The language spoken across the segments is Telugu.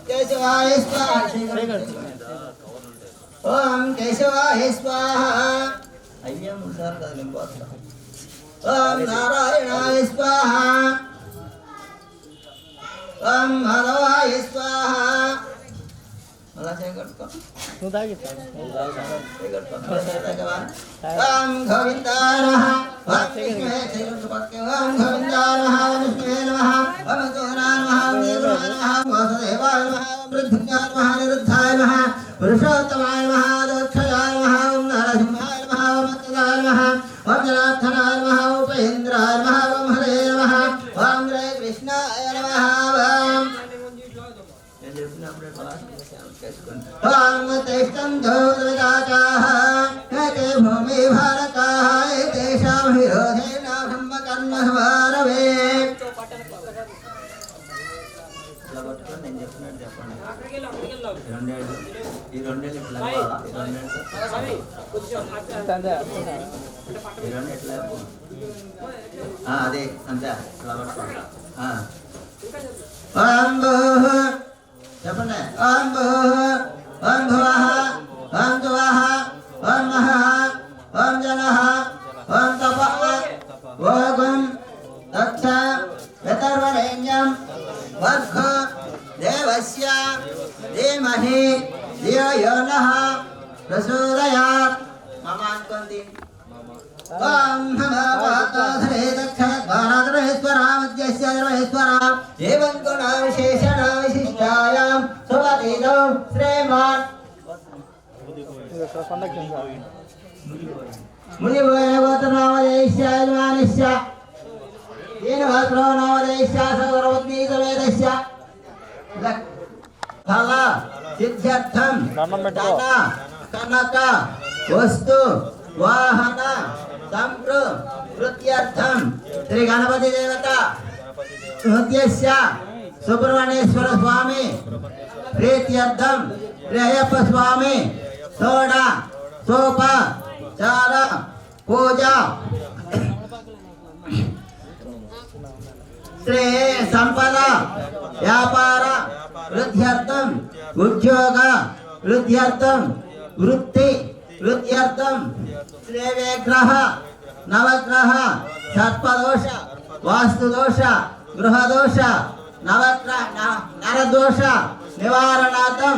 కేశవాయ స్వాహా ఓం కేశవాయ స్వాహా అయ్యా ముసార్ కదా నింపోతా ఓం నారాయణాయ స్వాహా ఓం మాధవాయ స్వాహా मला कटको तू दागिता ओम गोविंदाय नमः ओम गोविंदाय नमः विष्णुवे नमः ओम जोनाय नमः ओम देवाय नमः ओम वासुदेवाय नमः ओम मृत्युंजयाय नमः निरुद्धाय नमः पुरुषोत्तमाय नमः दक्षयाय नमः ओम नरसिंहाय नमः ओम अच्युताय नमः ओम जनार्दनाय नमः ओम उपेन्द्राय नमः ओम हरे नमः ओम हरे कृष्णाय नमः ओम तेष्टं धोदविदाचाः एते भूमि भारताः एतेषां विरोधेन ब्रह्मकर्मस्वारवे నేను చెప్పినట్టు చెప్పండి ఈ రెండేళ్ళు ఇట్లా ఎట్లా అదే అంతే చెప్పండి ఓం ఓం భువః ఓం తువః ఓం మహః ఓం జనః ఓం తపః ఓం తచ్చ యతర్వరేణ్యం వర్గో దేవస్య ధీమహి ధియో యో నః ప్రచోదయాత్ మమ అనుకోండి ఓం నమః పాతాధరే దక్షద్వారాధరేశ్వరా మధ్యస్య సర్వేశ్వరా ఏవం గుణ విశేషణ విశిష్టాయాం సువదిదో శ్రీమాన్ మునివోగోత్రనామదేశ్య యజమానస్య దీనవస్త్రనామదేశ్య సౌరవత్నీ సమేతస్య ఫల సిద్ధ్యర్థం ధన కనక వస్తు వాహన సంప్రృత్యర్థం శ్రీ గణపతి దేవత హృదయస్య సుబ్రహ్మణ్యేశ్వర స్వామి ప్రీత్యర్థం శ్రీ అయ్యప్ప స్వామి సోడ సోప చార పూజ శ్రీ సంపద వ్యాపార వృద్ధ్యర్థం ఉద్యోగ వృద్ధ్యర్థం వృత్తి వృత్త్యర్థం శ్రీ విగ్రహ నవగ్రహ సర్పదోష వాస్తుదోష గృహదోష నరదోష నివారణార్థం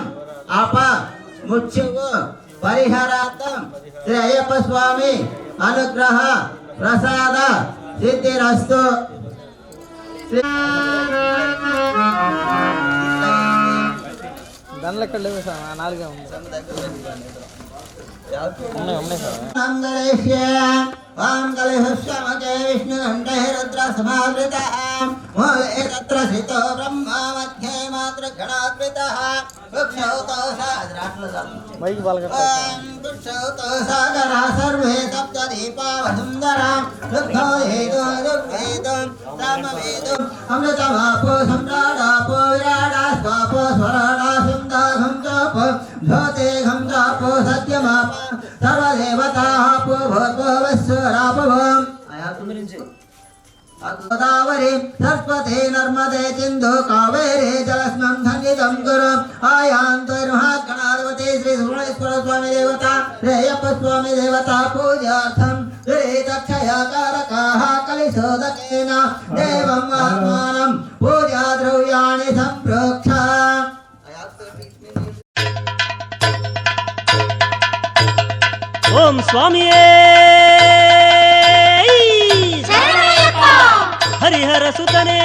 అప ముచ్చువు పరిహారార్థం శ్రీ అయ్యప్ప స్వామి అనుగ్రహ ప్రసాద సిద్ధిరస్తు. దానిలో ఎక్కడ లేవు సార్, నాలుగే ఉంది. మైకి సర్వే సప్త దీపావసుందరం అమృతమాపో సమ్రాడాపో విరాడా స్వాపో స్వరాడా సుందరం చాపో జ్యోతే ఘం చాపో సత్యమాప సర్వదేవతాపో భూర్భువస్వరాపవం. గోదావరి సరస్వతి నర్మదే సింధు కావేరీ జలస్నం సంగీతం గురు ఆయాంతర్మహాగణాధిపతి శ్రీ సుబ్రహ్మణ్యేశ్వర స్వామి దేవత శ్రీ అయ్యప్ప స్వామి దేవత పూజార్థం శ్రీతక్షయకారకాః కలిశోదకేన దేవం ఆత్మానం పూజా ద్రవ్యాణి సంప్రోక్ష. ఓం స్వామియే హరిహర సుతనే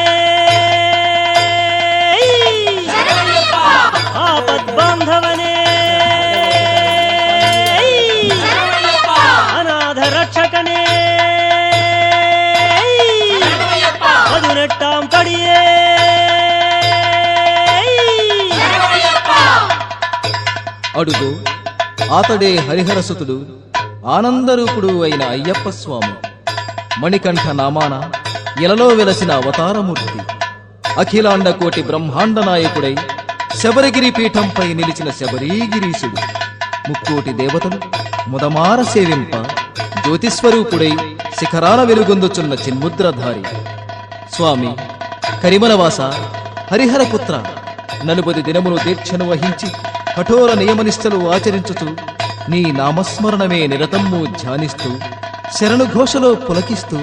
ఆపద్బాంధవనే అనాథ రక్షకనే పదునెట్టాం పడియే అడుగు ఆతడే హరిహరసుతుడు ఆనందరూపుడు అయిన అయ్యప్ప స్వామి. మణికంఠ నామాన ఇలలో వెలసిన అవతారమూర్తి. అఖిలాండ కోటి బ్రహ్మాండ నాయకుడై శబరిగిరి పీఠంపై నిలిచిన శబరీగిరీశుడు. ముక్కోటి దేవతలు ముదమార సేవింప జ్యోతిస్వరూపుడై శిఖరాల వెలుగొందుచున్న చిన్ముద్రధారి. స్వామి కరిమలవాస హరిహరపుత్ర నలుపది దినములు దీక్షను వహించి కఠోర నియమనిష్టలు ఆచరించుచు నీ నామస్మరణమే నిరతము ధ్యానిస్తూ శరణు ఘోషలో పులకిస్తూ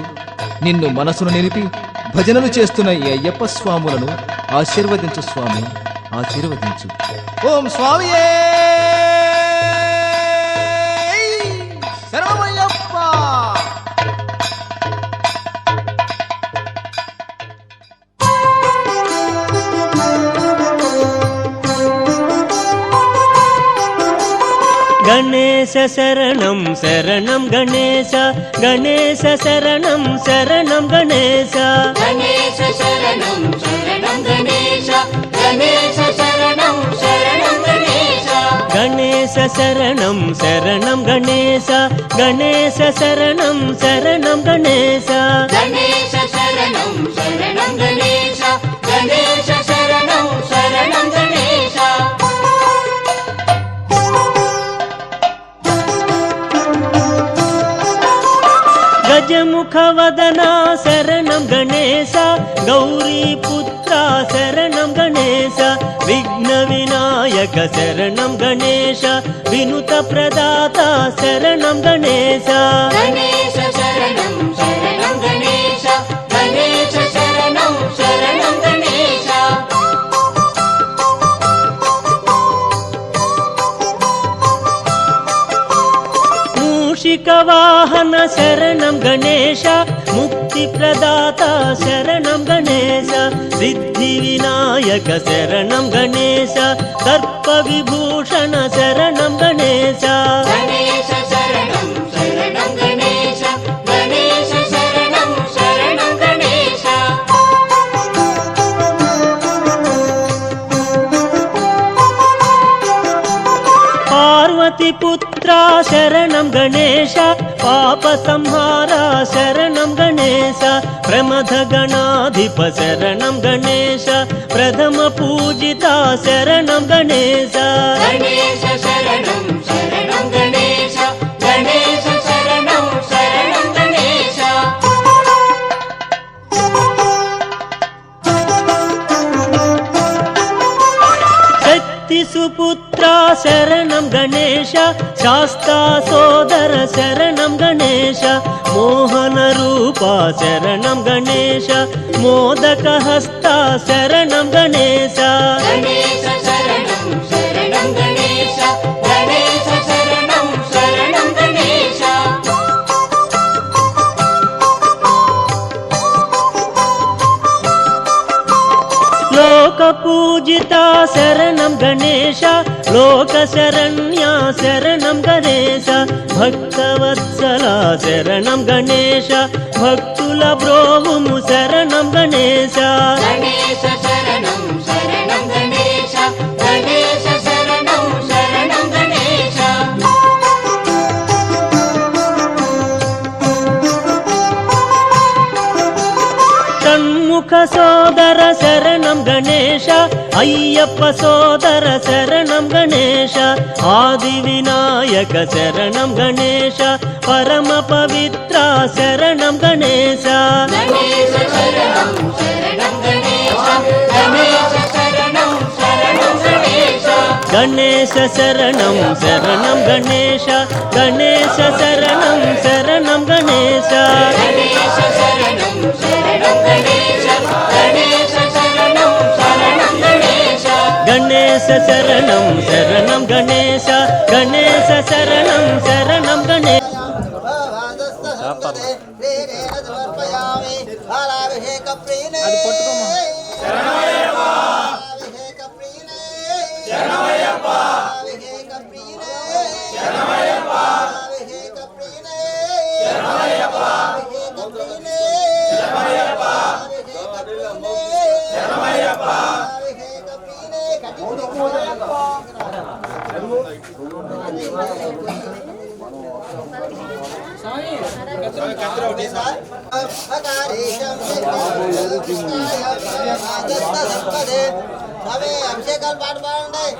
నిన్ను మనసును నిలిపి భజనలు చేస్తున్న ఈ అయ్యప్ప స్వాములను ఆశీర్వదించు స్వామి, ఆశీర్వదించు. ఓం స్వామియే శరణమయ్యప్ప. గణేశ శరణం శరణం గణేశ, గణేశ శరణం శరణం గణేశ, గణేశ శరణం శరణం గణేశ, గణేశ శరణం శరణం గణేశ, గణేశ శరణం శరణం గణేశ, గణేశ శరణం శరణం గణేశ, గణేశ శరణం శరణం గణేశ, గణేశ శరణం శరణం గణేశ. గజముఖ వదన శరణం గణేశ, గౌరీపుత్ర శరణం గణేశ, విఘ్న వినాయక శరణం గణేశ, వినుత ప్రదాత శరణం గణేశ, గణేశ శరణం శరణం గణేశ, గణేశ శరణం శరణం గణేశ. మూషిక వాహన శరణం గణేశ, ముక్తి ప్రదాత శరణం గణేశ, సిద్ధి వినాయక శరణం గణేశ, దర్ప విభూషణ శరణం గణేశ, గణేశ శరణం శరణం గణేశ, గణేశ శరణం శరణం గణేశ. పార్వతి పుత్ర శరణం గణేశ, పాప సంహార శరణం గణేశ, ప్రమథ గణాధిప శరణం గణేశ, ప్రథమ పూజిత శరణం గణేశ, గణేశ శరణం శరణం గణేశ, గణేశ శరణం శరణం గణేశ. శక్తి సుపుత్ర శరణం గణేశ, శాస్తా సోదర శరణం గణేశ, మోహన రూప శరణం గణేశ, మోదక హస్త శరణం గణేశ, గణేశ శరణం శరణం గణేశ, గణేశ శరణం శరణం గణేశ. లోక పూజిత శరణం గణేశ, లోక శరణ్య శరణం గణేశ, భక్తవత్సల శరణం గణేశ, భక్తుల బ్రోవుము శరణం గణేశ, గణేశ శరణం శరణం గణేశ, గణేశ శరణం శరణం గణేశ. షణ్ముఖ సోదర శరణం గణేశ, అయ్యప్ప సోదర శరణం గణేశ, ఆది వినాయక శరణం గణేశ, పరమ పవిత్ర శరణం గణేశ, గణేశ శరణం శరణం గణేశ, గణేశ శరణం శరణం గణేశ. గణేశ శరణం శరణం గణేశ, గణేశ శరణం శరణం గణేశ, గణేశ శరణం శరణం గణేశ, గణేశ శరణం శరణం గణేశ. గణేశ శరణం శరణం గణేశ, గణేశ శరణం శరణం గణేశ. అది పట్టుకోమా.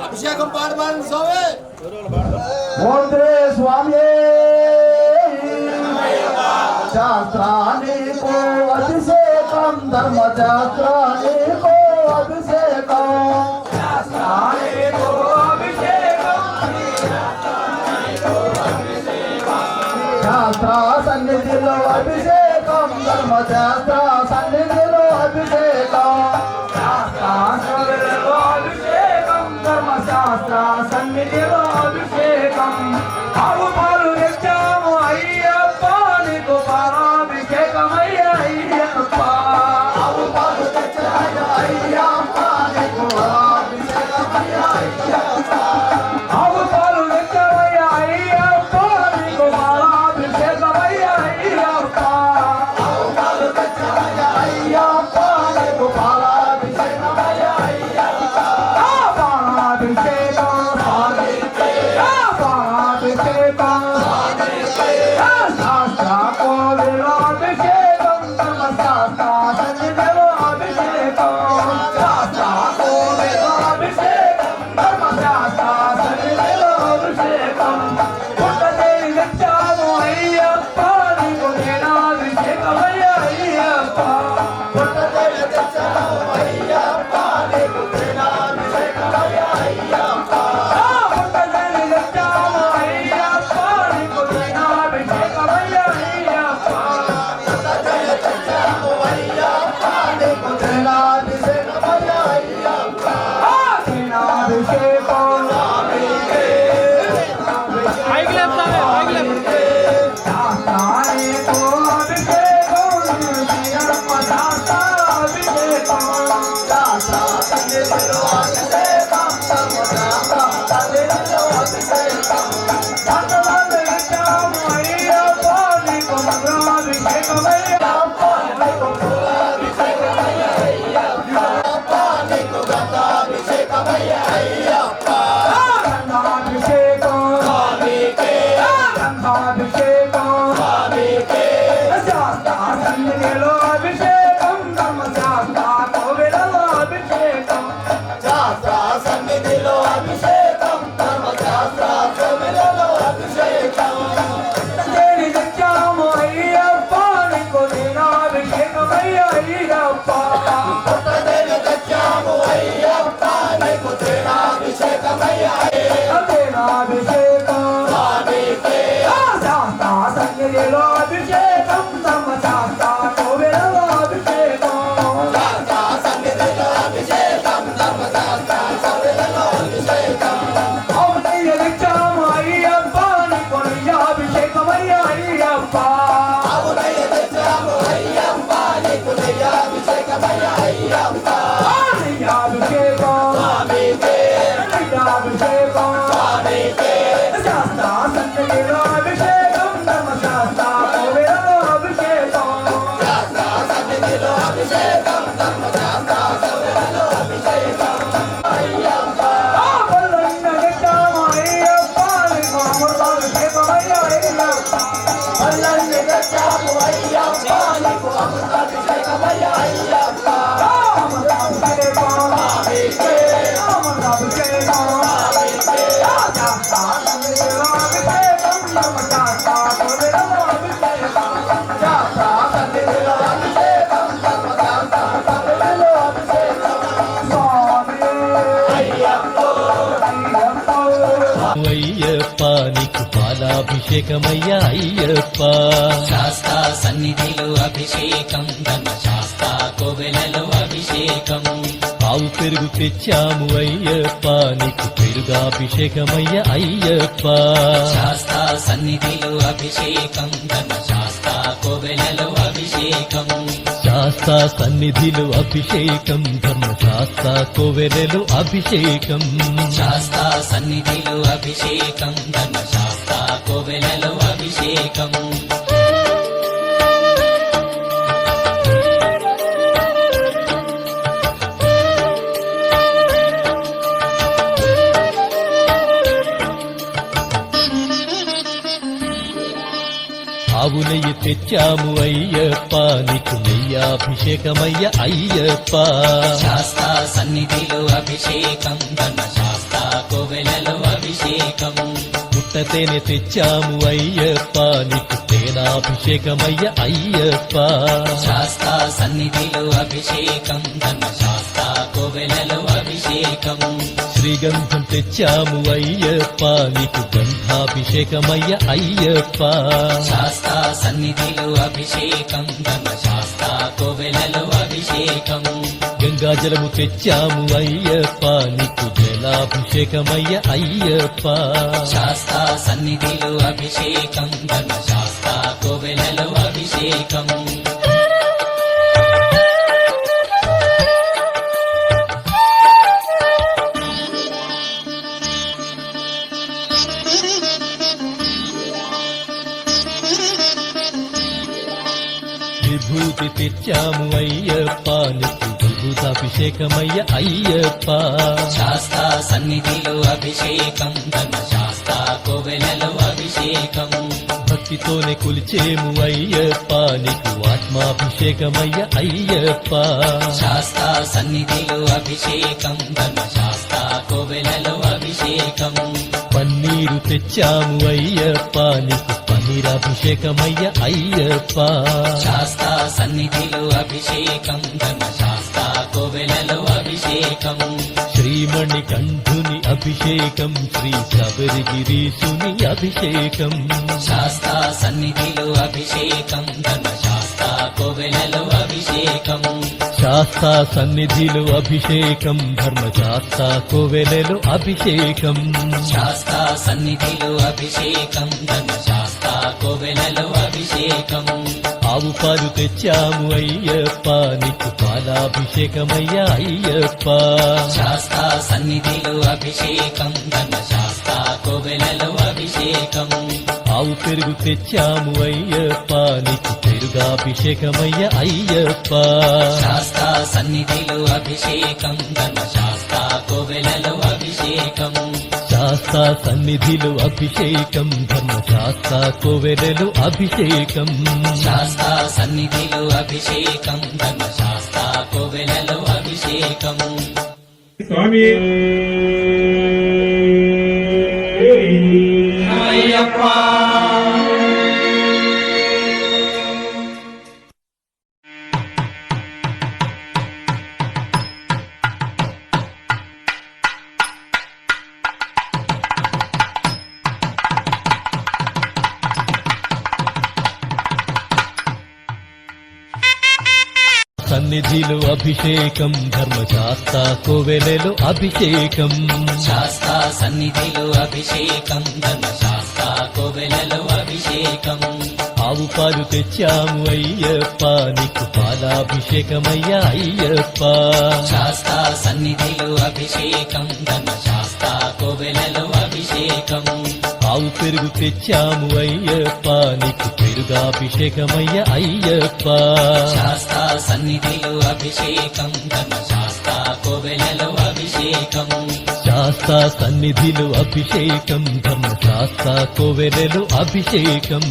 అభిషేకం పాట పాడండి స్వామి. స్వామి శాస్త్రానికో అభిషేకం ధర్మశాస్త్రానికో అభిషేకం శాస్త్ర సన్నిధిలో అభిషేకం ఆవు పాలు తెచ్చాము అయ్యప్ప నీకు పాలాభిషేకమయ్య అయ్యప్ప ఆవు పాలు తెచ్చాము అయ్యప్ప నీకు పాలాభిషేకమయ్య అయ్యప్ప ఆవు పాలు తెచ్చామయ్య అయ్యప్ప నీకు పాలాభిషేకమయ్య అయ్యప్ప ఆవు పాలు తెచ్చామయ్య అయ్యప్ప నీకు పాలాభిషేకమయ్య అయ్యప్ప పాలాభిషేకం పాలాభిషేకం శాస్త్ర కోవిలో అభిషేకం ధర్మశాస్త్ర సన్నిధిలో అభిషేకం శాస్త్ర కోవిలో అభిషేకం ధర్మశాస్త్ర సన్నిధిలో అభిషేకం పుట్టదేవి తెచ్చాము అయ్యప్ప నీకు నేనాభిషేకమయ్య అయ్యప్ప పుట్టదేవి తెచ్చాము అయ్యప్ప నీకు నేనాభిషేకమయ్య అయ్యప్ప పుట్టదేవి తెచ్చాము అయ్యప్ప నీకు నేనాభిషేకమయ్య అయ్యప్ప పుట్టదేవి తెచ్చాము అయ్యప్ప నీకు నేనాభిషేకమయ్య అయ్యప్ప నేనాభిషేకం అయ్యప్ప నీకు పాలాభిషేకమయ్యా అయ్యప్ప శాస్త్ర సన్నిధిలో అభిషేకం ధర్మశాస్త్ర కోవెలలో అభిషేకం ఆవు పెరుగు తెచ్చాము అయ్యప్ప నీకు పెరుగాభిషేకమయ్యా అయ్యప్ప శాస్త్ర సన్నిధిలో అభిషేకం ధర్మశాస్త్ర కోవెలలో అభిషేకం శాస్త్ర సన్నిధిలో అభిషేకం ధర్మశాస్త్ర కోవెలలో అభిషేకం శాస్త్ర సన్నిధిలో అభిషేకం ధర్మశాస్త్ర కోవెలలో అభిషేకం ఆవు నెయ్యి తెచ్చాము అయ్యప్ప నీకు నెయ్యాభిషేకమయ్య అయ్యప్ప శాస్త్ర సన్నిధిలో అభిషేకం ధర్మశాస్త్ర కోవెలలో అభిషేకం పుట్టతేనె తెచ్చాము అయ్యప్ప నీకు తేనాభిషేకమయ్య అయ్యప్ప శాస్త్ర సన్నిధిలో అభిషేకం ధర్మశాస్త్ర కోవెలలో అభిషేకం శ్రీగంధం తెచ్చాము అయ్యప్ప నీకు గంధాభిషేకమయ్య అయ్యప్ప శాస్త్ర సన్నిధిలో అభిషేకం ధర్మశాస్త్ర కోవెలలో అభిషేకం గంగాజలము తెచ్చాము అయ్యప్ప నీకు జల తైలాభిషేకమయ్య అయ్యప్ప శాస్తా సన్నిధిలో అభిషేకం ధర్మశాస్త్ర కోవెలలో అభిషేకం విభూతి తెచ్చాము అయ్యప్ప నీకు విభూతాభిషేకమయ్య అయ్యప్ప శాస్తా సన్నిధిలో అభిషేకం ధర్మశాస్త్ర కోవెలలో అభిషేకం భక్తితోనే కొలిచేము అయ్యప్ప నీకు ఆత్మాభిషేకమయ్య అయ్యప్ప శాస్తా సన్నిధిలో అభిషేకం ధర్మశాస్త్ర కోవెలలో అభిషేకం పన్నీరు తెచ్చాము అయ్యప్ప నీకు పన్నీరాభిషేకమయ్య అయ్యప్ప శాస్తా సన్నిధిలో అభిషేకం ధర్మశాస్త్ర కోవెలలో అభిషేకం శ్రీమణి కంఠుని అభిషేకం శ్రీ శబరిగిరీశుని అభిషేకం శాస్తా సన్నిధిలో అభిషేకం ధర్మశాస్త్ర కోవెలలో అభిషేకం శాస్తా సన్నిధిలో అభిషేకం ధర్మశాస్త్ర కోవెలలో అభిషేకం శాస్తా సన్నిధిలో అభిషేకం ధర్మశాస్త్ర కోవెలలో అభిషేకం ఆవు పాలు తెచ్చాము అయ్యప్ప నీకు పాలాభిషేకమయ్య అయ్యప్ప శాస్తా సన్నిధిలో అభిషేకం ధర్మశాస్త్ర కోవెలలో అభిషేకం ఆవు పెరుగు తెచ్చాము అయ్యప్ప నీకు పెరుగాభిషేకమయ్య అయ్యప్ప శాస్తా సన్నిధిలో అభిషేకం ధర్మశాస్త్ర కోవెలలో అభిషేకం శాస్తా సన్నిధిలో అభిషేకం ధర్మశాస్త్ర కోవెలలో అభిషేకం శాస్తా సన్నిధిలో అభిషేకం ధర్మశాస్త్ర కోవెలలో అభిషేకం స్వామి అయ్యప్ప సన్నిధిలో అభిషేకం ధర్మశాస్త్ర కోవెలలో అభిషేకం శాస్తా సన్నిధిలో అభిషేకం ధర్మశాస్త్ర కోవెలలో అభిషేకం ఆవు పాలు తెచ్చాము అయ్యప్ప నీకు పాలాభిషేకమయ్య అయ్యప్ప శాస్తా సన్నిధిలో అభిషేకం ధర్మశాస్త్ర కోవెలలో అభిషేకం ఆవు పెరుగు తెచ్చాము అయ్యప్ప నీకు పెరుగాభిషేకమయ్య అయ్యప్ప శాస్తా సన్నిధిలో అభిషేకం ధర్మశాస్త్ర కోవెలలో అభిషేకం శాస్తా సన్నిధిలో అభిషేకం ధర్మశాస్త్ర కోవెలలో అభిషేకం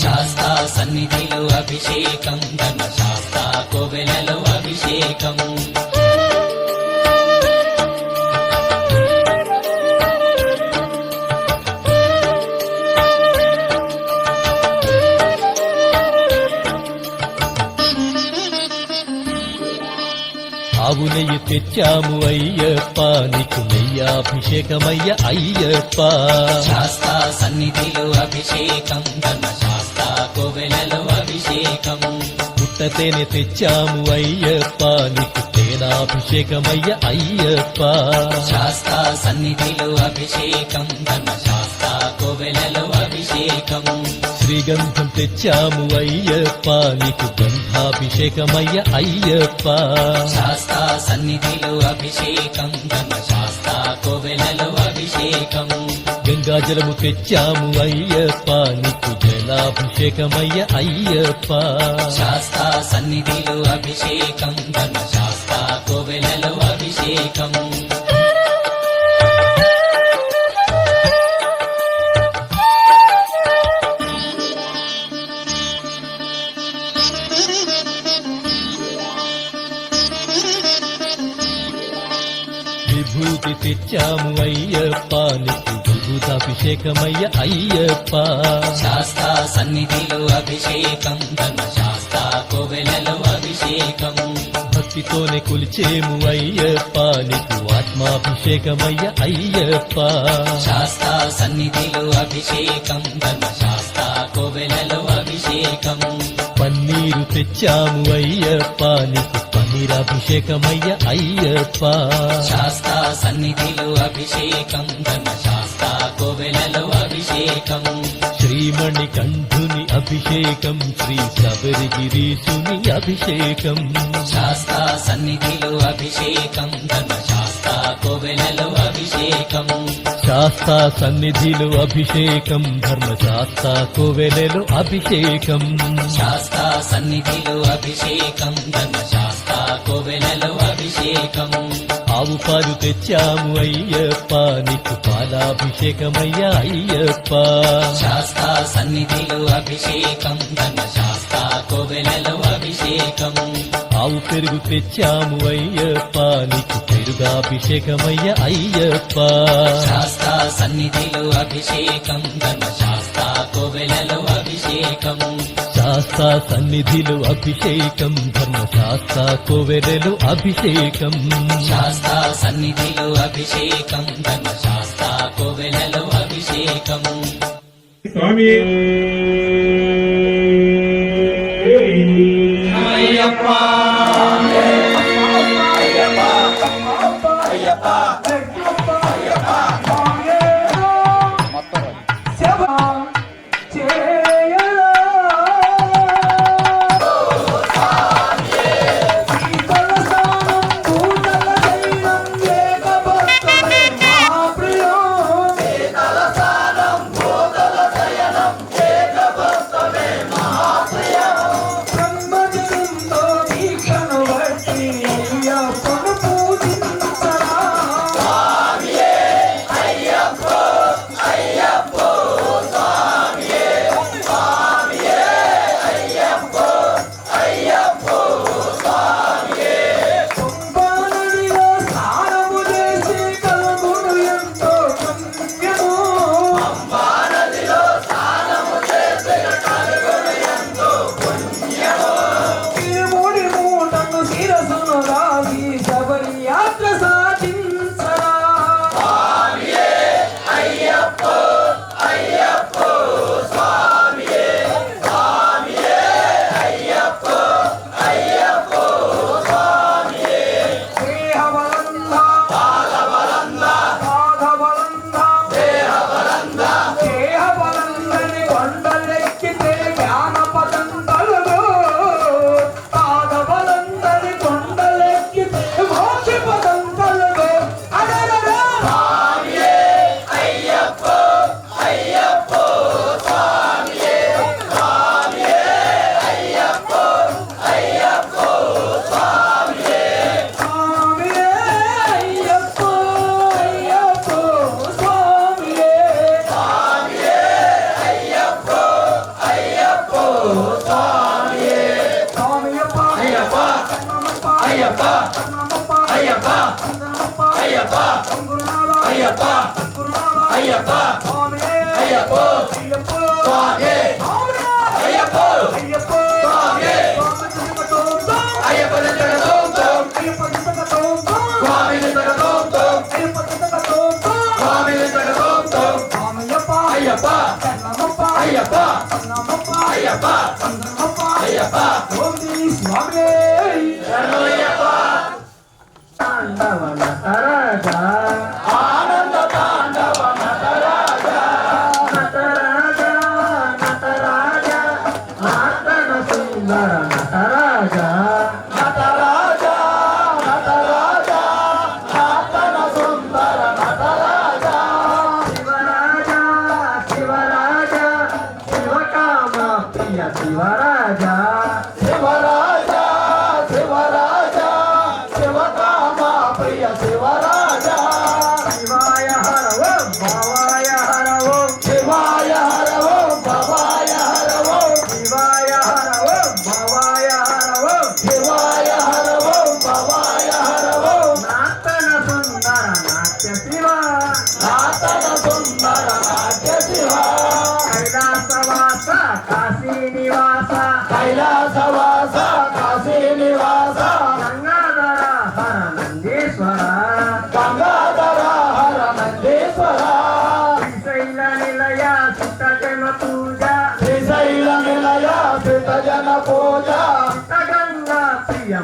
శాస్తా సన్నిధిలో అభిషేకం ధర్మశాస్త్ర కోవెలలో అభిషేకం ఆవు నెయ్యి తెచ్చాము అయ్యప్ప నీకు నెయ్యాభిషేకమయ్య అయ్యప్ప శాస్తా సన్నిధిలో అభిషేకం ధర్మశాస్త్ర కోవెలలో అభిషేకం పుట్టతేనె తెచ్చాము అయ్యప్ప నీకు తేనాభిషేకమయ్య అయ్యప్ప శాస్తా సన్నిధిలో అభిషేకం ధర్మశాస్త్ర కోవెలలో అభిషేకం శ్రీగంధం తెచ్చాము అయ్యప్ప నీకు గంధాభిషేకమయ్య అయ్యప్ప శాస్తా సన్నిధిలో అభిషేకం ధర్మశాస్త్ర కోవెలలో అభిషేకం గంగాజలము తెచ్చాము అయ్యప్ప నీకు జలాభిషేకమయ్య అయ్యప్ప శాస్తా సన్నిధిలో అభిషేకం ధర్మశాస్త్ర కోవెలలో అభిషేకం విభూతి తెచ్చాము అయ్యప్ప నీకు విభూతాభిషేకమయ్య అయ్యప్ప శాస్తా సన్నిధిలో అభిషేకం ధర్మశాస్త్ర కోవెలలో అభిషేకం భక్తితోనే కొలిచేము అయ్యప్ప నీకు ఆత్మాభిషేకమయ్య అయ్యప్ప శాస్తా సన్నిధిలో అభిషేకం ధర్మశాస్త్ర కోవెలలో అభిషేకం పన్నీరు తెచ్చాము అయ్యప్ప నీకు పన్నీరాభిషేకమయ్య అయ్యప్ప శాస్తా సన్నిధిలో అభిషేకం ధర్మశాస్తా కోవెలలో అభిషేకం శ్రీమణి కంఠుని అభిషేకం శ్రీ శబరిగిరీశుని అభిషేకం శాస్తా సన్నిధిలో అభిషేకం ధర్మశాస్తా కోవెలలో అభిషేకం శాస్తా సన్నిధిలో అభిషేకం ధర్మశాస్తా కోవెలలో అభిషేకం శాస్తా సన్నిధిలో అభిషేకం ధర్మశాస్తా కోవెలలో అభిషేకం ఆవు పాలు తెచ్చాము అయ్యప్ప నీకు పాలాభిషేకమయ్య అయ్యప్ప శాస్తా సన్నిధిలో అభిషేకం ధర్మశాస్తా కోవెలలో అభిషేకం ఆవు పెరుగు తెచ్చాము అయ్యప్ప నీకు పెరుగాభిషేకమయ్య అయ్యప్ప శాస్తా సన్నిధిలో అభిషేకం ధర్మశాస్తా కోవెలలో అభిషేకం శాస్తా సన్నిధిలో అభిషేకం ధర్మశాస్తా కోవెలలో అభిషేకం శాస్తా సన్నిధిలో అభిషేకం ధర్మశాస్తా కోవెలలో అభిషేకం స్వామి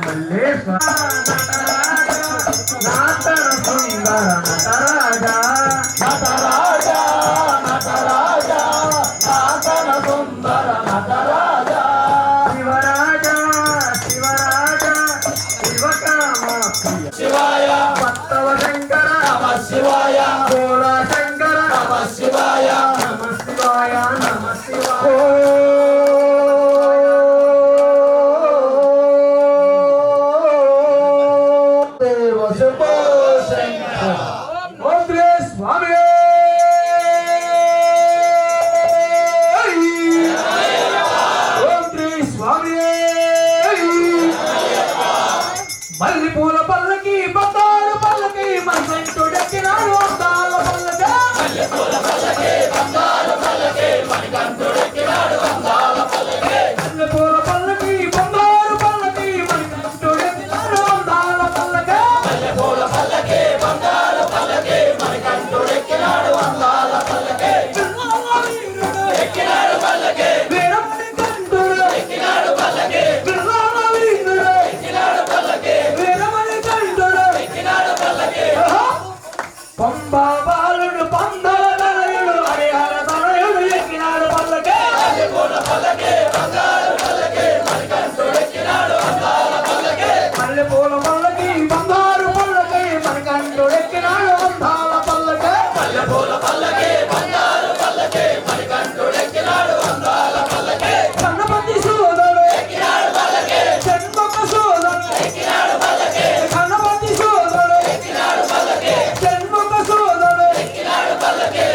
మల్లేశ్వర సుందర నటరాజా నటరాజా నటరాజా నాతన సుందర నటరాజా శివరాజా శివరాజా శివకామ శివాయ భక్తవ శంకర నమ శివాయ భోళ శంకర నమ శివాయ నమ శివాయ నమ శివాయ మల్లెపూల పల్లకి బంగారు పల్లకి మణికంఠుడెక్కినాడు అందాల పల్లకి మల్లెపూల పల్లకి బంగారు పల్లకి మణికంఠుడెక్కినాడు అందాల పల్లకి మల్లెపూల పల్లకి బంగారు పల్లకి మణికంఠుడెక్కినాడు అందాల పల్లకి మల్లెపూల పల్లకి బంగారు పల్లకి మణికంఠుడెక్కినాడు అందాల పల్లకి ఎక్కినాడు పల్లకి వీరమణి కంఠుడు ఎక్కినాడు పల్లకి పంబా బాలుడు పందల తనయుడు హరిహర తనయుడు ఎక్కినాడు పల్లకే మల్లెపూల పల్లకే బంగారు పల్లకే మణికంఠుడు ఎక్కినాడు అందాల పల్లకే మల్లెపూల పల్లకి బంగారు పల్లకి మణికంఠుడు ఎక్కినాడు అందాల పల్లకే మల్లెపూల పల్లకి బంగారు పల్లకి మణికంఠుడు ఎక్కినాడు అందాల పల్లకే కన్నపతి సోదరుడు ఎక్కినాడు పల్లకే చెన్మక సోదరుడు ఎక్కినాడు పల్లకే కన్నపతి సోదరుడు ఎక్కినాడు పల్లకే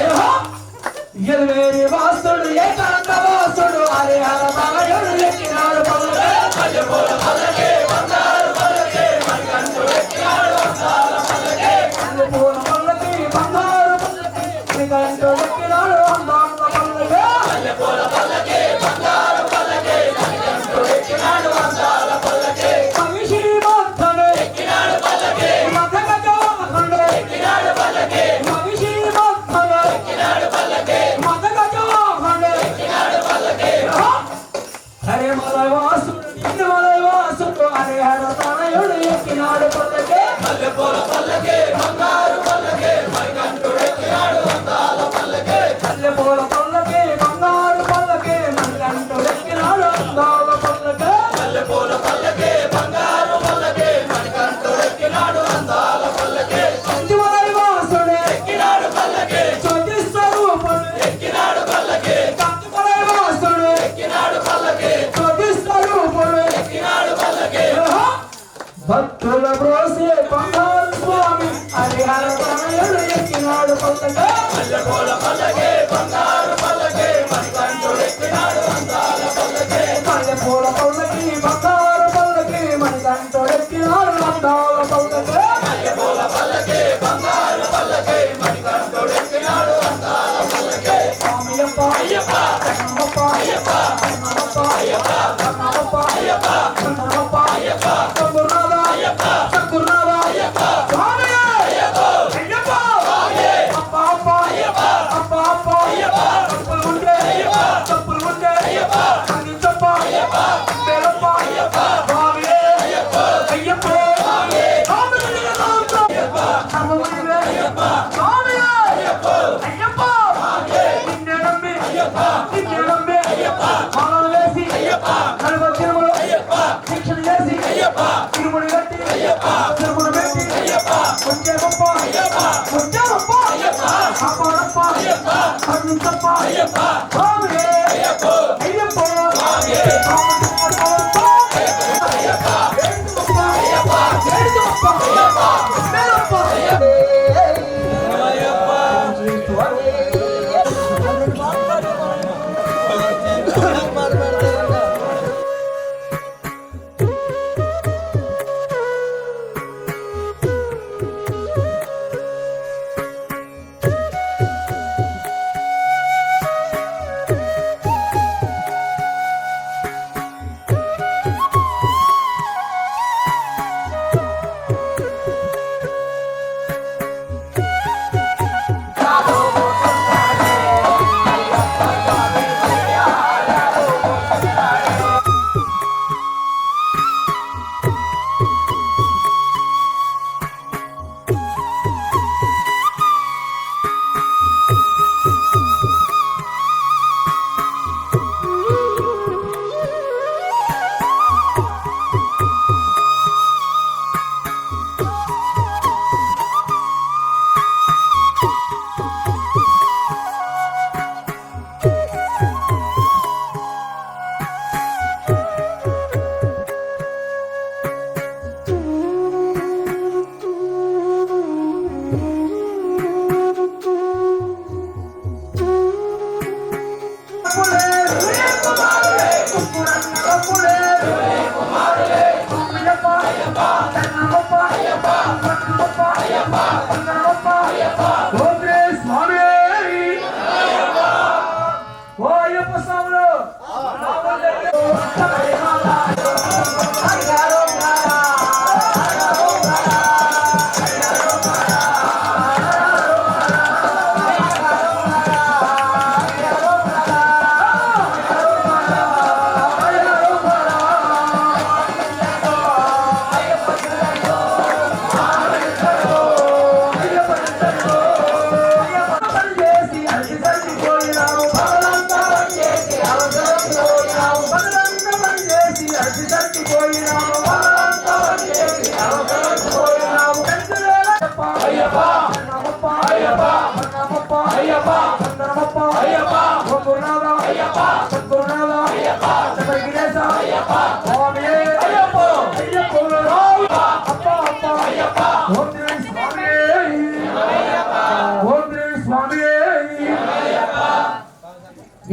ఎల్వేరి వాసుడు ఏకాంత వాసుడు హరిహర తనయుడు ఎక్కినాడు పల్లకే మల్లెపూల పల్లకే బంగారు పల్లకే మణికంఠుడు ఎక్కినాడు అందాల పల్లకే మల్లెపూల పల్లకి బంగారు పల్లకి మణికంఠుడు ఎక్కినాడు అందాల పల్లకే మల్లెపూల పల్లకే బంగారు పల్లకే మణికంఠుడు ఎక్కినాడు అందాల పల్లకే మహిషి భక్తుడు ఎక్కినాడు పల్లకే మదగజవాహనుడు ఎక్కినాడు పల్లకే మహిషి భక్తుడు ఎక్కినాడు పల్లకే హరే మలవాసుడు మలవాసుడు హరిహర తనయుడు ఎక్కినాడు పల్లకే మల్లెపూల పల్లకే బంగారు పల్లకే మణికంఠుడు ఎక్కినాడు అందాల పల్లకే మల్లెపూల పల్లకే బంగారు పల్లకే మణికంఠుడు ఎక్కినాడు అందాల పల్లకే మల్లెపూల పల్లకే బంగారు పల్లకే మణికంఠుడు ఎక్కినాడు అందాల పల్లకే మలవాసుడు ఎక్కినాడు పల్లకే జ్యోతి స్వరూపుడు ఎక్కినాడు పల్లకే మలవాసుడు ఎక్కినాడు పల్లకే జ్యోతి స్వరూపుడు ఎక్కినాడు పల్లకే భక్తుల బ్రోసే బంగారు స్వామి హరిహర తనయుడు ఎక్కినాడు పల్లకే మల్లెపూల పల్లకే బంగారు పల్లకే మణికంఠుడు ఎక్కినాడు అందాల పల్లకే మల్లెపూల పల్లకి బంగారు పల్లకి మణికంఠుడు ఎక్కినాడు అందాల పల్లకే మల్లెపూల పల్లకే బంగారు పల్లకి మణికంఠుడు ఎక్కినాడు అందాల పల్లకే స్వామియప్ప అయ్యప్ప శరణమప్ప అయ్యప్ప శరణమప్ప అయ్యప్ప శరణమప్ప అయ్యప్ప శరణమప్ప అయ్యప్ప శంకుర్నాథ అయ్యప్ప శంకుర్నాథ అయ్యప్ప స్వామి అయ్యప్ప అయ్యప్ప స్వామి అప్ప అప్ప అయ్యప్ప అప్ప అప్ప అయ్యప్ప తప్పులు ఉంటే అయ్యప్ప తప్పులు ఉంటే అయ్యప్ప అందించప్ప అయ్యప్ప మేలప్ప అయ్యప్ప స్వామి అయ్యప్ప అయ్యప్ప స్వామి స్వామి అయ్యప్ప సర్వమునివే అయ్యప్ప స్వామి అయ్యప్ప అయ్యప్ప స్వామి నిన్నే నమ్మి అయ్యప్ప నిన్నే నమ్మి అయ్యప్ప మాలలు వేసి అయ్యప్ప నలుగు తిరుమల అయ్యప్ప శిక్షణ చేసి అయ్యప్ప తిరుముడి కట్టి అయ్యప్ప తిరుముడి పెట్టి అయ్యప్ప కొంచె గొప్ప అయ్యప్ప కొంచె గొప్ప అయ్యప్ప కాపాడప్ప అయ్యప్ప కరుణించప్ప అయ్యప్ప స్వామి అయ్యప్ప అయ్యప్ప స్వామి అయ్యప్ప అయ్యప్ప అయ్యప్ప మేలప్ప అయ్యప్ప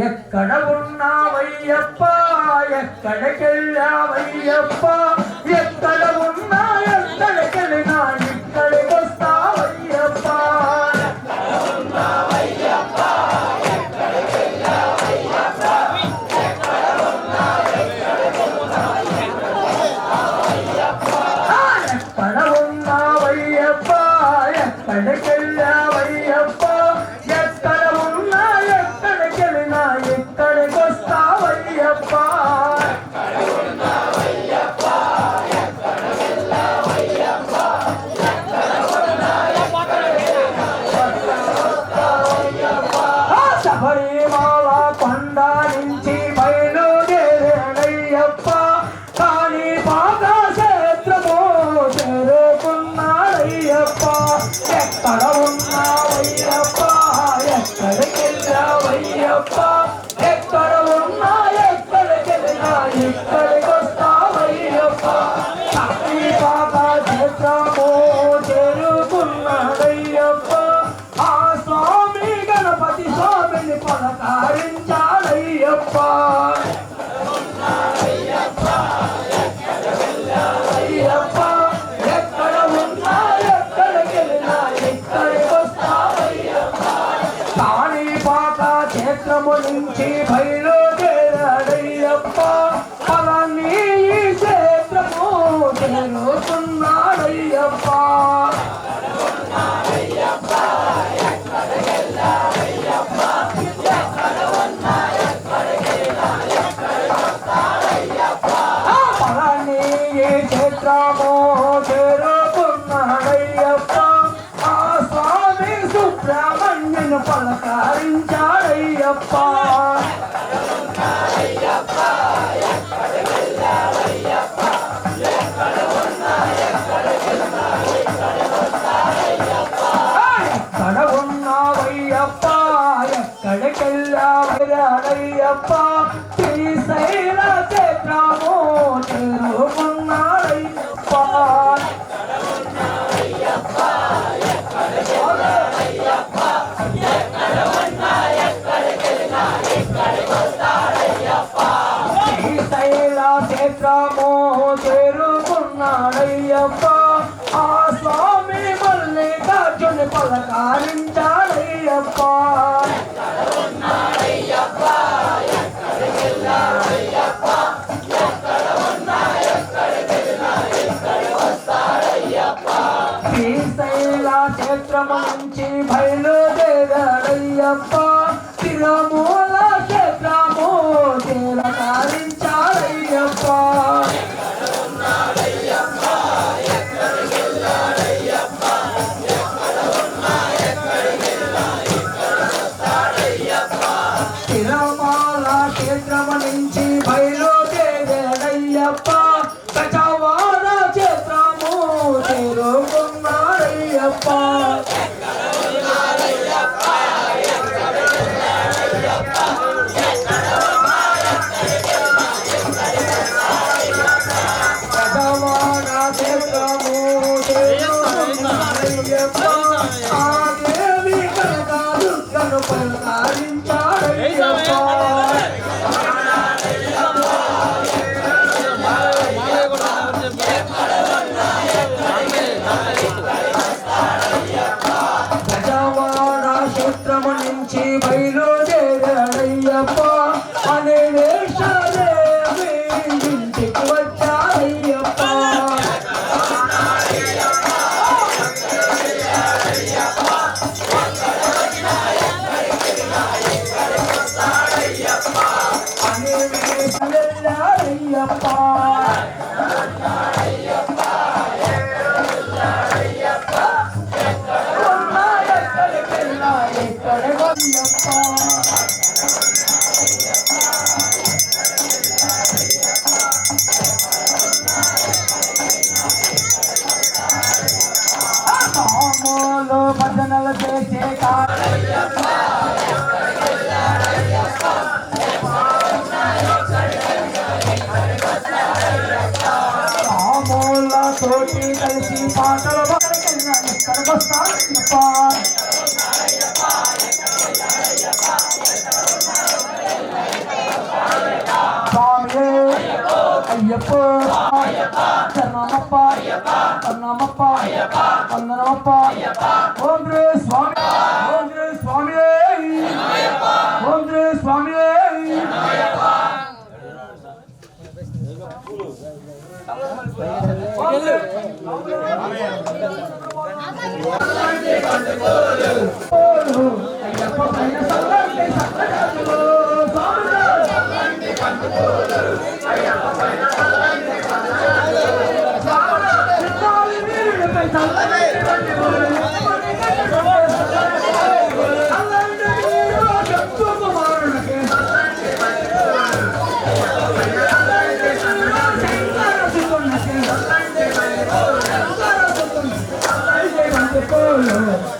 ఎక్కడ ఉన్నావయ్యప్ప ఎక్కడికెళ్ళావయ్యప్ప ఎక్కడ ఉన్నా ఎక్కడికెళ్ళినా ఇక్కడికి వస్తావయ్యప్ప ఎక్కడ ఉన్నావయ్యప్ప ఎక్కడికెళ్ళావయ్యప్ప ఎక్కడ ఉన్నా ఎక్కడికెళ్ళినా ఇక్కడికి వస్తావయ్యప్ప శబరిమల కొండ నుంచి బయలుదేరాడయ్యప్ప కానీ బాగా క్షేత్రము చేరుకున్నాడయ్యప్ప ఎక్కడ ఉన్నావయ్యప్ప ఎక్కడికెళ్ళావయ్యప్ప ఎక్కడ ఉన్నా ఎక్కడికెళ్ళినా ఇక్కడికి వస్తావయ్యప్ప కానీ బాగా క్షేత్రము చేరుకున్నాడయ్యప్ప ఆ స్వామి గణపతి స్వామిని పలకరించాడయ్యప్ప అయ్యప్ప ఎక్కడ ఉన్నా ఎక్కడికెళ్ళినా ఇక్కడికి వస్తావయ్యప్ప కాణిపాక క్షేత్రము నుంచి బయలుదేరాడయ్యప్ప అలాన్ని ఈ క్షేత్రము చేరుతున్నాడయ్యప్ప పలాని ఈ క్షేత్రము చేరుకున్నాడయ్యప్ప ఆ స్వామి సుబ్రహ్మణ్యుని పలకరించాడయ్యప్ప ఎక్కడ ఉన్నావయ్యప్ప ఎక్కడికెళ్ళావయ్యప్ప శ్రీశైల క్షేత్రము చేరుకున్నాడయ్యప్ప శ్రీశైల క్షేత్రము చేరుకున్నాడయ్యప్ప ఆ స్వామి మల్లికార్జుని పలకరించాడయ్యప్ప శ్రీశైల క్షేత్రము నుంచి బయలుదేరాడయ్యప్ప తిరుమల క్షేత్రము చేరకారించాడయ్యప్ప తిరుమల క్షేత్రము నుంచి బయలుదేరాడయ్యప్ప గజవాడ క్షేత్రము చేరుకున్నాడయ్యప్ప గజవాడ క్షేత్రము చేరుకున్నాడయ్యప్ప ఆ దేవి కనకదుర్గను పలకరించాడయ్యప్ప మామూలు భజనలు చేసే మామూల తోటి కలిసి పాటలు ఇక్కడికి వస్తానయ్యప్ప స్వామి అయ్యప్ప శరణమప్ప అన్నమప్ప వందనమప్ప ఓం శ్రీ స్వామి ఓం శ్రీ స్వామి ఓం శ్రీ స్వామి అయ్యప్ప పైన సల్లండి సక్కడాలు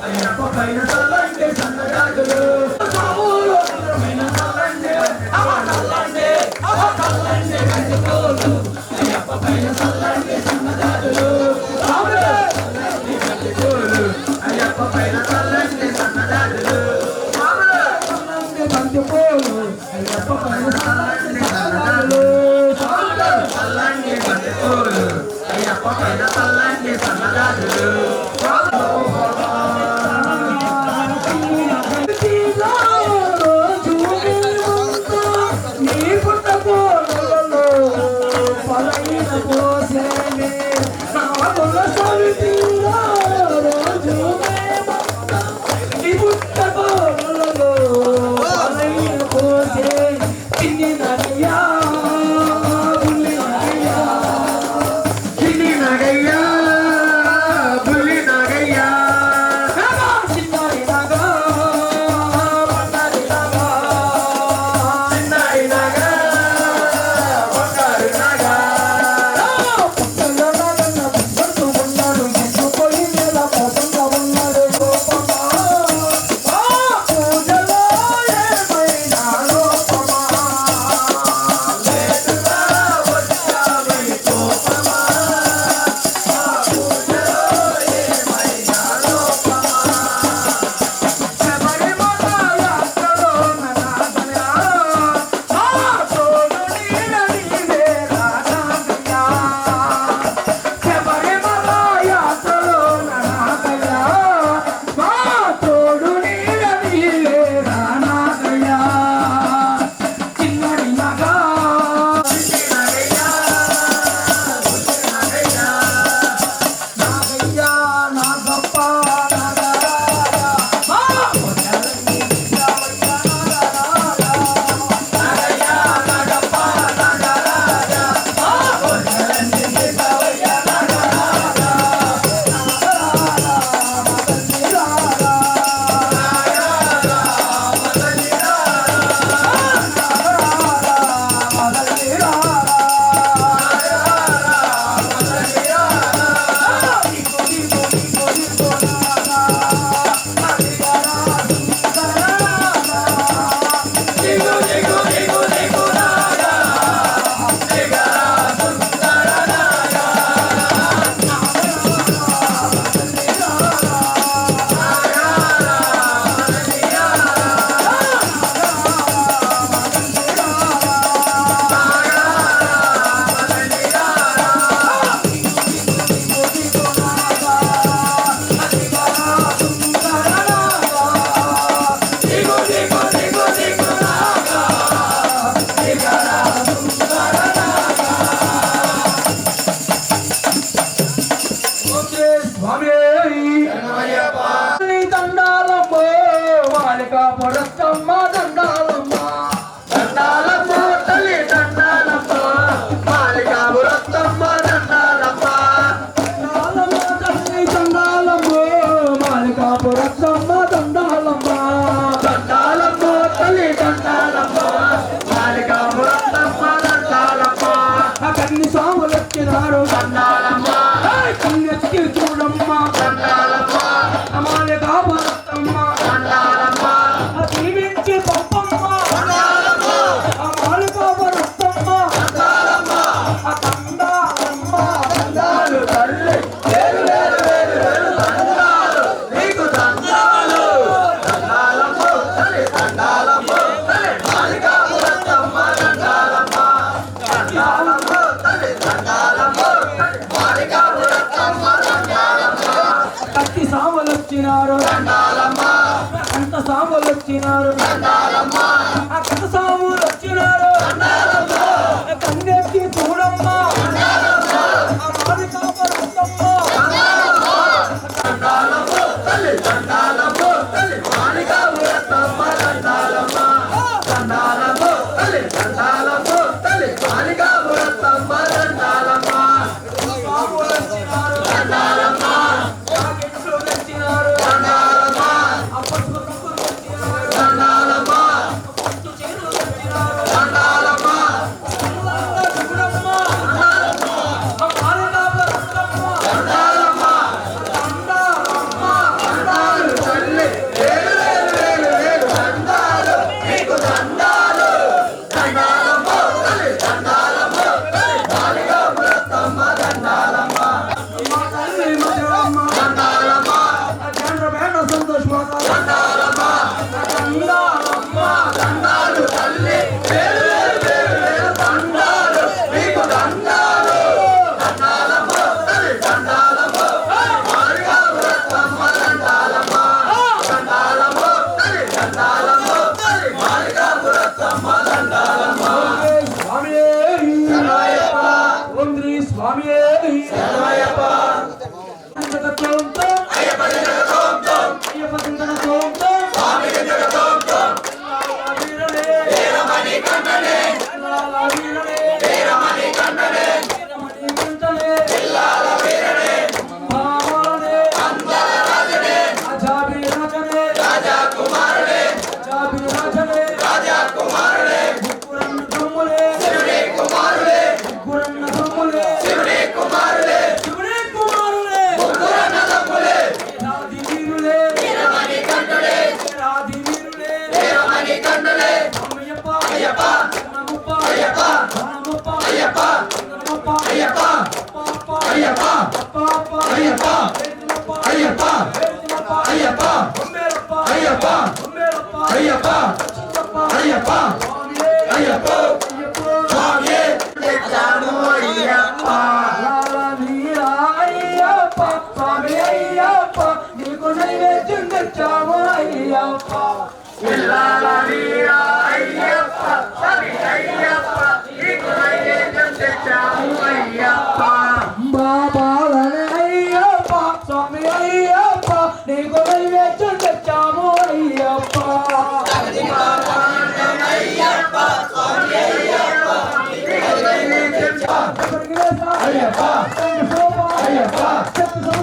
అయ్యప్ప పైన చల్లండి సన్నగాజులు సాములు పైన చల్లండి చల్లండి గండిపోలు అయ్యప్ప పైన చల్లండి సన్నగాజులు చల్లండి గండిపోలు అయ్యప్ప పైన చల్లండి సన్నగాజులు చల్లండి గండిపోలు అయ్యప్ప పైన చల్లండి సన్నగాజులు చల్లండి గండిపోలు అయ్యప్ప పైన చల్లండి సన్నగాజులు దండాలమ్మ మాలికాపురత్తమ్మ దీవించి పంపమ్మ మాలికాపురత్తమ్మ దండాలమ్మ దండాలు తల్లి వేరు వేరు వేరు వేరు దండాలు నీకు దండాలు దండాలమ్మ తల్లి దండాలమ్మ తల్లి మాలికాపురత్తమ్మ దండాలమ్మ దండాలమ్మ తల్లి దండాలమ్మ తల్లి మాలికాపురత్తమ్మ దండాలమ్మ కత్తి సాములు వచ్చినారు దండాలమ్మ కంట సాములు వచ్చినారు దండాలమ్మ కంట సాములు వచ్చినారు దండాలమ్మ కన్నెత్తి చూడమ్మ దండాలమ్మ మాలికాపురత్తమ్మ దండాలమ్మ తల్లి దండాలమ్మ తల్లి మాలికాపురత్తమ్మ దండాలమ్మ దండాలమ్మ తల్లి దండాలమ్మ తల్లి మాలికాపురత్తమ్మ దండాలమ్మ సాములు వచ్చినారు దండాలమ్మ కాకెట్లు వచ్చినారు దండాలమ్మ అప్పట్లు వచ్చినారు దండాలమ్మ పట్టు చీరలు వచ్చినారు దండాలమ్మ చల్లంగా చూడమ్మ దండాలమ్మ మాలికాపురత్తమ్మ దండాలమ్మ దండాలమ్మ దండాలు తల్లి వేరు వేరు వేరు వేరు దండాలు నీకు దండాలు దండాలమ్మ తల్లి దండాలమ్మ తల్లి మాలికాపురత్తమ్మ దండాలమ్మ మా తల్లి మధురమ్మ దండాలమ్మ చంద్రబేట సంతోషమాత దండాలమ్మ దండాలమ్మ దండాలు తల్లి వేరు వేరు వేరు వేరు దండాలు నీకు దండాలు దండాలమ్మ తల్లి దండాలమ్మ మాలికాపురత్తమ్మ దండాలమ్మ దండాలమ్మ తల్లి దండాలమ్మ తల్లి మాలికాపురత్తమ్మ దండాలమ్మ స్వామియే శరణయ్యప్ప ఓం శ్రీ స్వామియే శరణయ్యప్ప అయ్యప్ప స్వామి వీరమణి కంఠనే వీరమణి కంఠనే పిల్లాల వీరనే భామనే అందర రాజనే రాజాభిరాజనే రాజా కుమారుడే రాజాభిరాజనే రాజా కుమారుడే గురన్న తమ్ముడే శివుడే కుమారుడే గురన్న తమ్ముడే శివుడే కుమారుడే శివుడే కుమారుడే గురన్న తమ్ముడే రాధి వీరుడే వీరమణి కంఠనే రాధి వీరుడే వీరమణి కంఠనే అయ్యప్ప అయ్యప్ప నమప్ప అయ్యప్ప నమప్ప అయ్యప్ప నమప్ప అయ్యప్ప అయ్యప్ప అయ్యప్ప అయ్యప్ప అయ్యప్ప అయ్యప్ప అయ్యప్ప అయ్యప్ప అయ్యప్ప స్వామియే తెచ్చాను అయ్యప్ప లాల వీర అయ్యప్ప స్వామి అయ్యప్ప నీకు నైవేద్యం తెచ్చాము అయ్యప్ప పిల్లాల వీర అయ్యప్ప స్వామి అయ్యప్ప నీకు నైవేద్యం తెచ్చాము అయ్యప్ప బాబాలనే అయ్యప్ప స్వామి అయ్యప్ప నీకు నైవేద్యం తెచ్చాము అయ్యప్ప అయ్యప్ప స్వామి అయ్యప్ప నీకు నైవేద్యం అయ్యప్ప అయ్యప్ప అయ్యప్ప అయ్యప్ప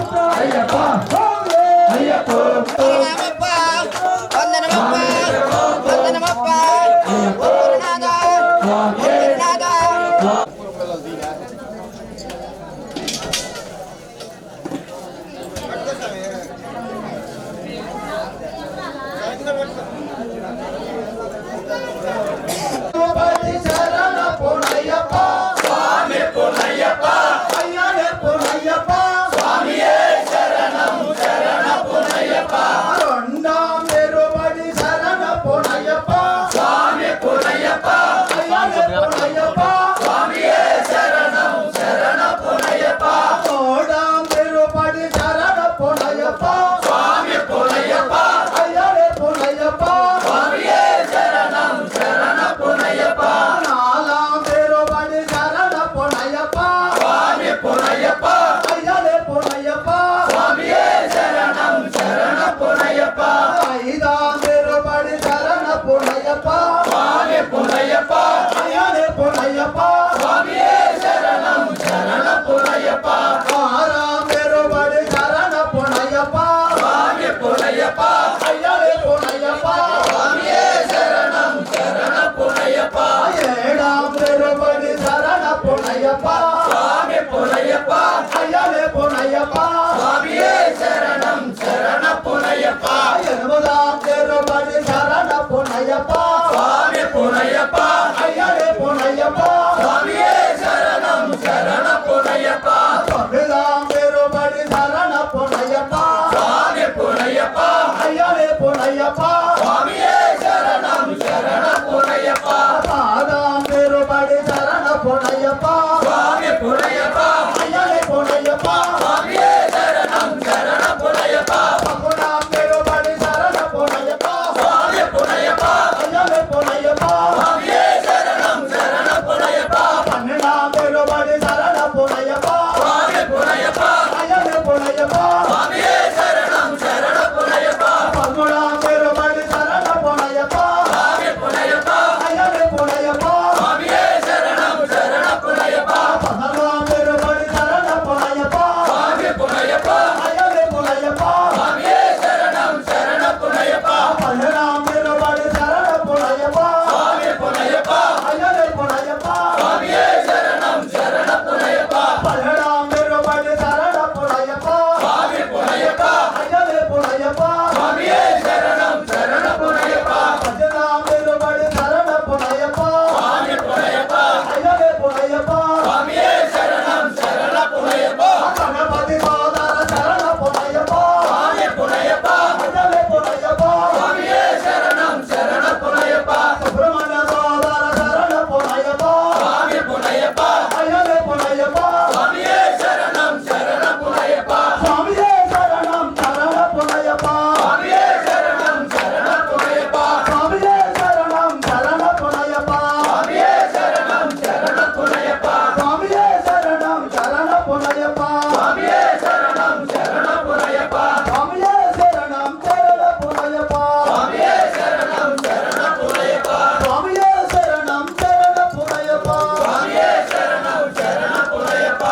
పునయ్యప్ప స్వామియే శరణం శరణపునయ్యప్ప భజనా నిలబడి శరణపునయ్యప్ప స్వామి పునయ్యప్ప అయ్యవే పునయ్యప్ప స్వామియే శరణం శరణపునయ్యప్ప గణపతి సోదర శరణపునయ్యప్ప స్వామి పునయ్యప్ప అయ్యవే పునయ్యప్ప స్వామియే శరణం శరణపునయ్యప్ప సుబ్రహ్మణ్య సోదర శరణపునయ్యప్ప స్వామి పునయ్యప్ప అయ్యవే పునయ్యప్ప స్వామియే శరణం శరణపునయ్యప్ప స్వామియే శరణం శరణపునయ్యప్ప స్వామియే శరణం శరణపునయ్యప్ప స్వామియే శరణం శరణపునయ్యప్ప స్వామియే శరణం శరణపునయ్యప్ప స్వామియే శరణం శరణపునయ్యప్ప స్వామియే శరణం శరణపునయ్యప్ప స్వామియే శరణం శరణపునయ్యప్ప స్వామియే శరణం శరణపునయ్యప్ప స్వామియే శరణం శరణపునయ్యప్ప స్వామియే శరణం శరణపునయ్యప్ప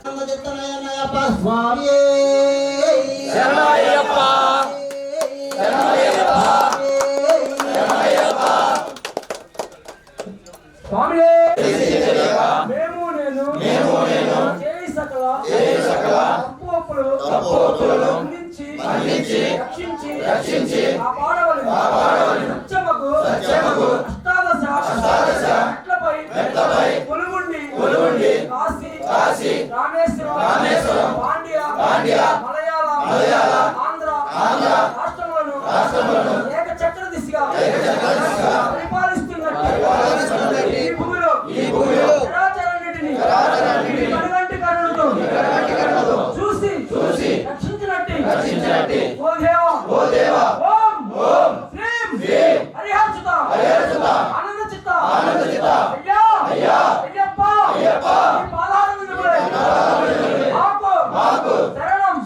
నమదిత్తనయనయప్ప స్వామియే శరణయ్యప్ప శరణయ్యప్ప శరణయ్యప్ప స్వామియే మేము నేను చేయి సకల తప్పులు మన్నించి రక్షించి కాపాడవలెను సత్యమగు అష్టాదశ మెట్లపై కొలువుండి కాశీ రామేశ్వరం పాండ్య మలయాళ ఆంధ్ర రాష్ట్రములను ఏక చక్ర దిశగా పరిపాలిస్తున్నట్టు ఈ భూమిలో చరాచరాన్నిటిని కనుగంటి కన్నులతో చూసి రక్షించినట్టి ఓ దేవా ఓం శ్రీం హరిహర్షిత ఆనంద చిత్త అయ్యా అయ్యప్ప ఈ పాదాల విందుములే మాకు శరణం